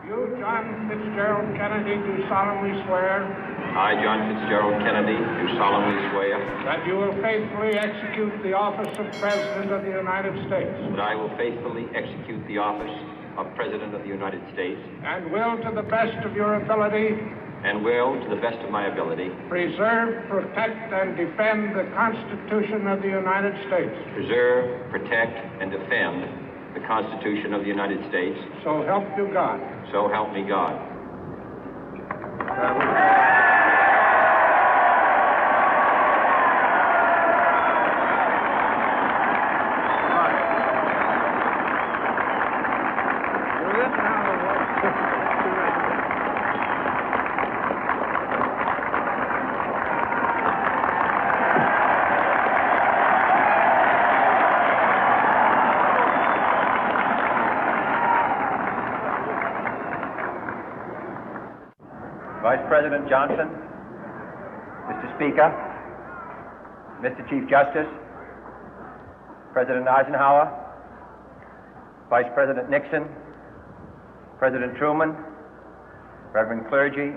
You, John Fitzgerald Kennedy, do solemnly swear. I, John Fitzgerald Kennedy, do solemnly swear. That you will faithfully execute the office of President of the United States. That I will faithfully execute the office of President of the United States. And will, to the best of your ability. And will, to the best of my ability. Preserve, protect, and defend the Constitution of the United States. Preserve, protect, and defend the Constitution of the United States. So help you God. So help me God. Vice President Johnson, Mr. Speaker, Mr. Chief Justice, President Eisenhower, Vice President Nixon, President Truman, Reverend clergy,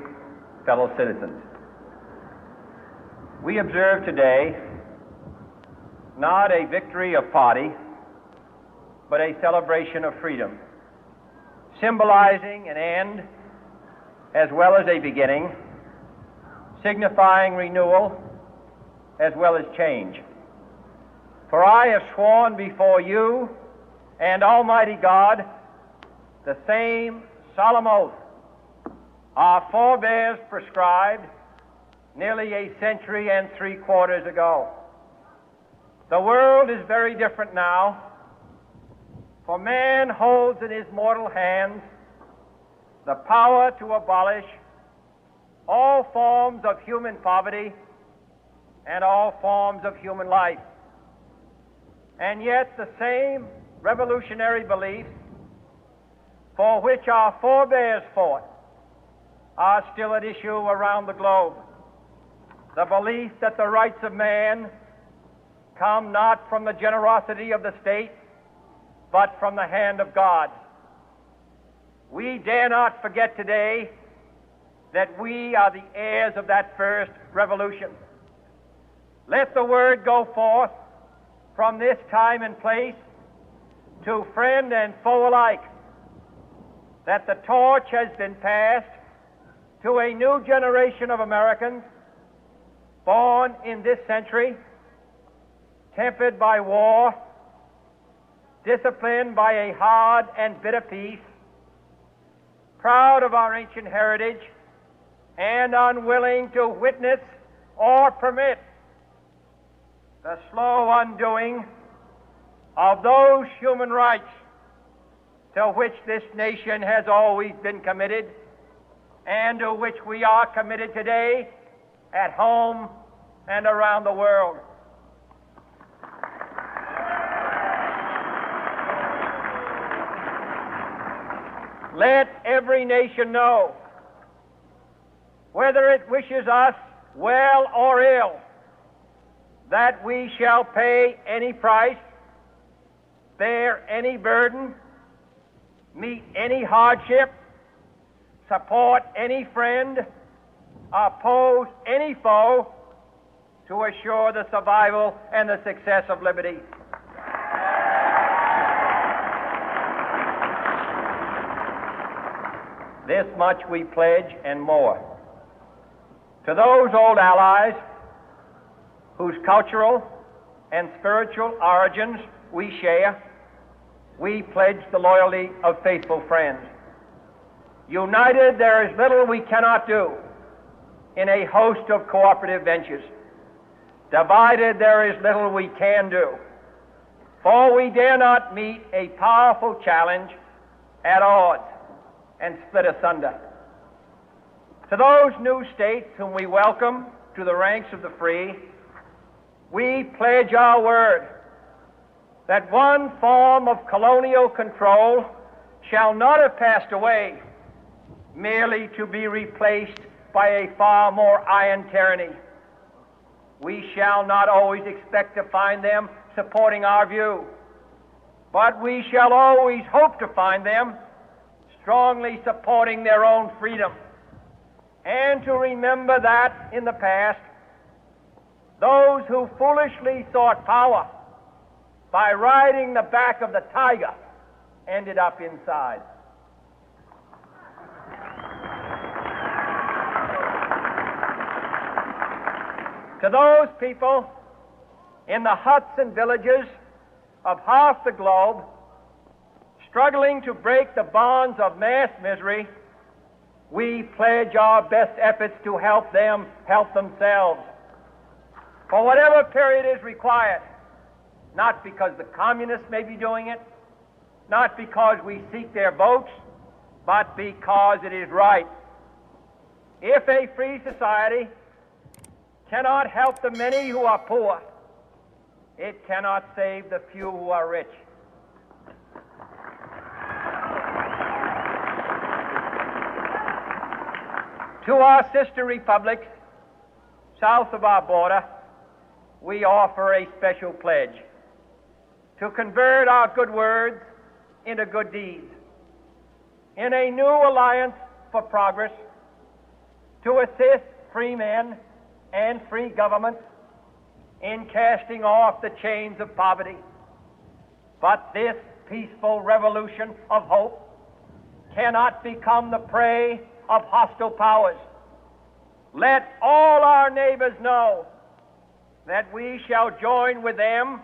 fellow citizens. We observe today not a victory of party, but a celebration of freedom, symbolizing an end as well as a beginning, signifying renewal as well as change. For I have sworn before you and Almighty God the same solemn oath our forebears prescribed nearly a century and 3/4 ago. The world is very different now, for man holds in his mortal hands the power to abolish all forms of human poverty and all forms of human life. And yet the same revolutionary beliefs for which our forebears fought are still at issue around the globe. The belief that the rights of man come not from the generosity of the state, but from the hand of God. We dare not forget today that we are the heirs of that first revolution. Let the word go forth from this time and place to friend and foe alike that the torch has been passed to a new generation of Americans born in this century, tempered by war, disciplined by a hard and bitter peace, proud of our ancient heritage, and unwilling to witness or permit the slow undoing of those human rights to which this nation has always been committed and to which we are committed today at home and around the world. Let every nation know, whether it wishes us well or ill, that we shall pay any price, bear any burden, meet any hardship, support any friend, oppose any foe to assure the survival and the success of liberty. This much we pledge and more. To those old allies whose cultural and spiritual origins we share, we pledge the loyalty of faithful friends. United, there is little we cannot do in a host of cooperative ventures. Divided, there is little we can do, for we dare not meet a powerful challenge at odds and split asunder. To those new states whom we welcome to the ranks of the free, we pledge our word that one form of colonial control shall not have passed away merely to be replaced by a far more iron tyranny. We shall not always expect to find them supporting our view, but we shall always hope to find them strongly supporting their own freedom, and to remember that in the past, those who foolishly sought power by riding the back of the tiger ended up inside. To those people in the huts and villages of half the globe struggling to break the bonds of mass misery, we pledge our best efforts to help them help themselves for whatever period is required, not because the communists may be doing it, not because we seek their votes, but because it is right. If a free society cannot help the many who are poor, it cannot save the few who are rich. To our sister republics south of our border, we offer a special pledge to convert our good words into good deeds, in a new alliance for progress, to assist free men and free governments in casting off the chains of poverty. But this peaceful revolution of hope cannot become the prey of hostile powers. Let all our neighbors know that we shall join with them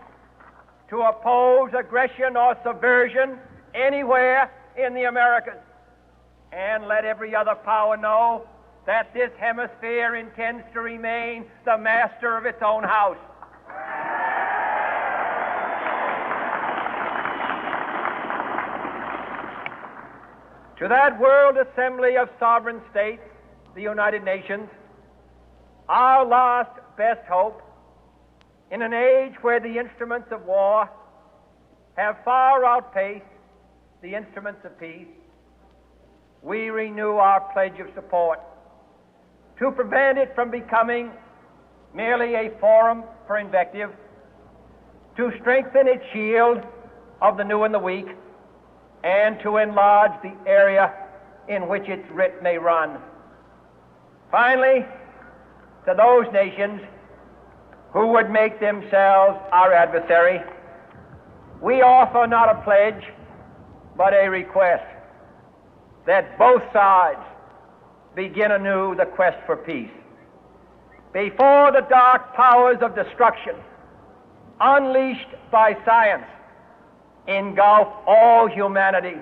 to oppose aggression or subversion anywhere in the Americas. And let every other power know that this hemisphere intends to remain the master of its own house. To that World Assembly of Sovereign States, the United Nations, our last best hope, in an age where the instruments of war have far outpaced the instruments of peace, we renew our pledge of support to prevent it from becoming merely a forum for invective, to strengthen its shield of the new and the weak, and to enlarge the area in which its writ may run. Finally, to those nations who would make themselves our adversary, we offer not a pledge, but a request that both sides begin anew the quest for peace. Before the dark powers of destruction, unleashed by science, engulf all humanity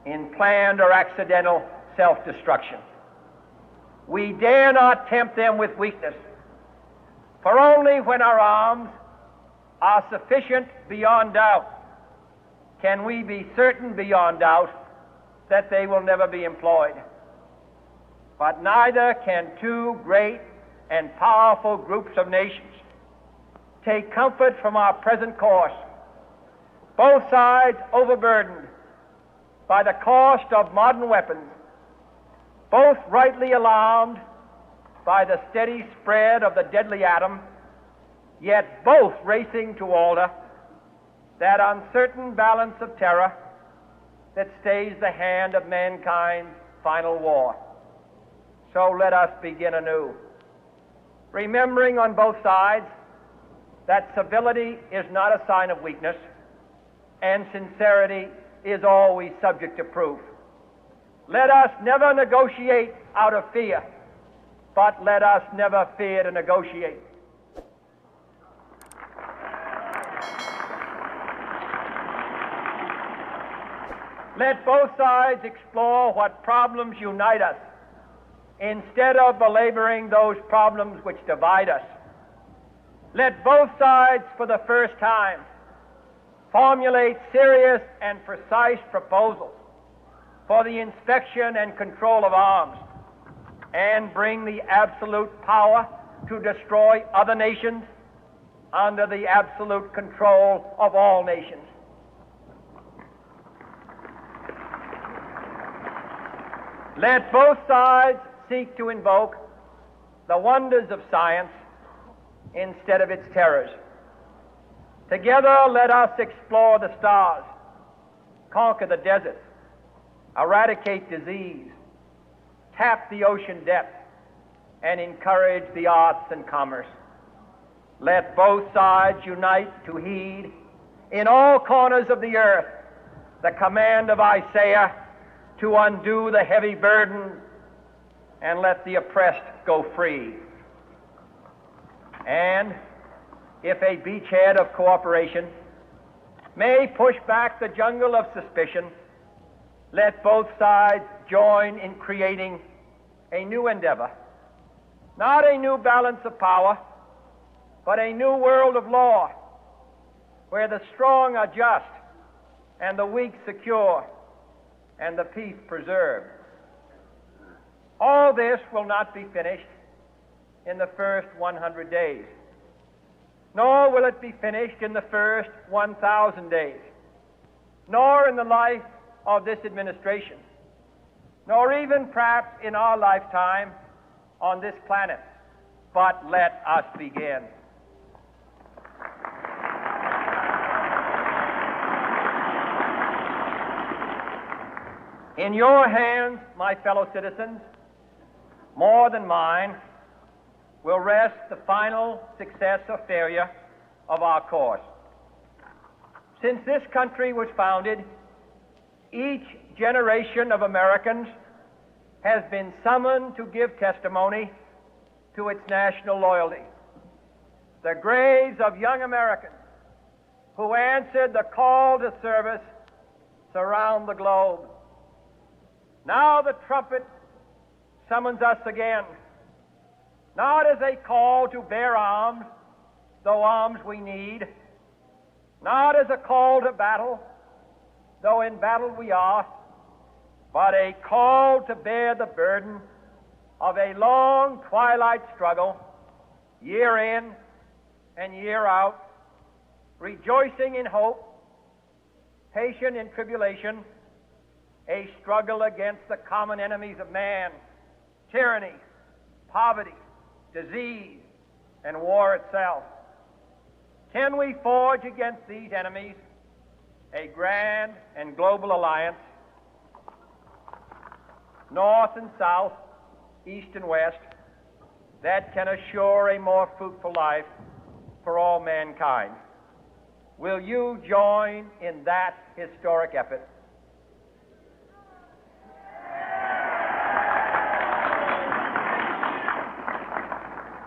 in planned or accidental self-destruction, we dare not tempt them with weakness, for only when our arms are sufficient beyond doubt can we be certain beyond doubt that they will never be employed. But neither can two great and powerful groups of nations take comfort from our present course, both sides overburdened by the cost of modern weapons, both rightly alarmed by the steady spread of the deadly atom, yet both racing to alter that uncertain balance of terror that stays the hand of mankind's final war. So let us begin anew, remembering on both sides that civility is not a sign of weakness, and sincerity is always subject to proof. Let us never negotiate out of fear, but let us never fear to negotiate. Let both sides explore what problems unite us, instead of belaboring those problems which divide us. Let both sides, for the first time, formulate serious and precise proposals for the inspection and control of arms, and bring the absolute power to destroy other nations under the absolute control of all nations. Let both sides seek to invoke the wonders of science instead of its terrors. Together, let us explore the stars, conquer the deserts, eradicate disease, tap the ocean depth, and encourage the arts and commerce. Let both sides unite to heed in all corners of the earth the command of Isaiah to undo the heavy burden and let the oppressed go free. And if a beachhead of cooperation may push back the jungle of suspicion, let both sides join in creating a new endeavor, not a new balance of power, but a new world of law, where the strong are just and the weak secure and the peace preserved. All this will not be finished in the first 100 days, nor will it be finished in the first 1,000 days, nor in the life of this administration, nor even perhaps in our lifetime on this planet. But let us begin. In your hands, my fellow citizens, more than mine, will rest the final success or failure of our course. Since this country was founded, each generation of Americans has been summoned to give testimony to its national loyalty. The graves of young Americans who answered the call to service surround the globe. Now the trumpet summons us again, not as a call to bear arms, though arms we need, not as a call to battle, though in battle we are, but a call to bear the burden of a long twilight struggle, year in and year out, rejoicing in hope, patient in tribulation, a struggle against the common enemies of man, tyranny, poverty, disease, and war itself. Can we forge against these enemies a grand and global alliance, north and south, east and west, that can assure a more fruitful life for all mankind? Will you join in that historic effort?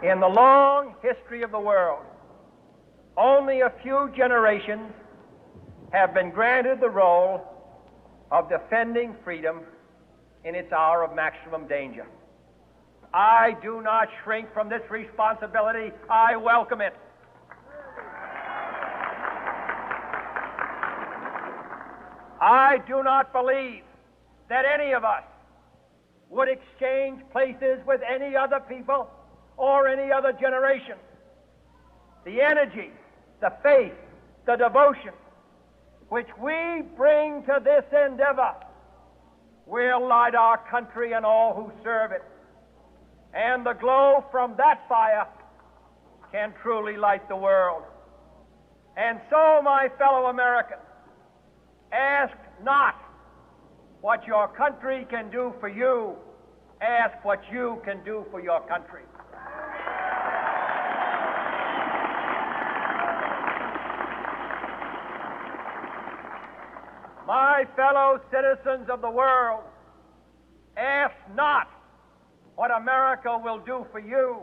In the long history of the world, only a few generations have been granted the role of defending freedom in its hour of maximum danger. I do not shrink from this responsibility. I welcome it. I do not believe that any of us would exchange places with any other people or any other generation. The energy, the faith, the devotion which we bring to this endeavor will light our country and all who serve it. And the glow from that fire can truly light the world. And so, my fellow Americans, ask not what your country can do for you, ask what you can do for your country. My fellow citizens of the world, ask not what America will do for you,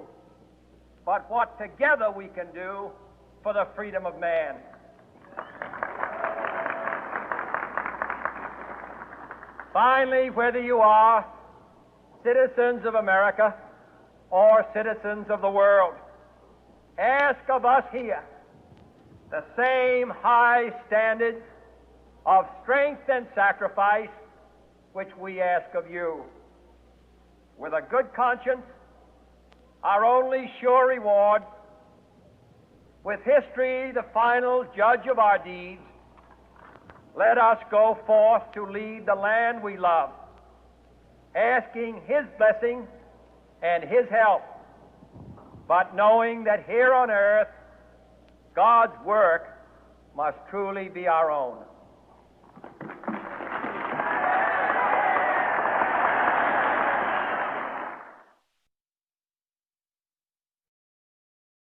but what together we can do for the freedom of man. Finally, whether you are citizens of America or citizens of the world, ask of us here the same high standards of strength and sacrifice which we ask of you. With a good conscience, our only sure reward, with history the final judge of our deeds, let us go forth to lead the land we love, asking His blessing and His help, but knowing that here on earth, God's work must truly be our own.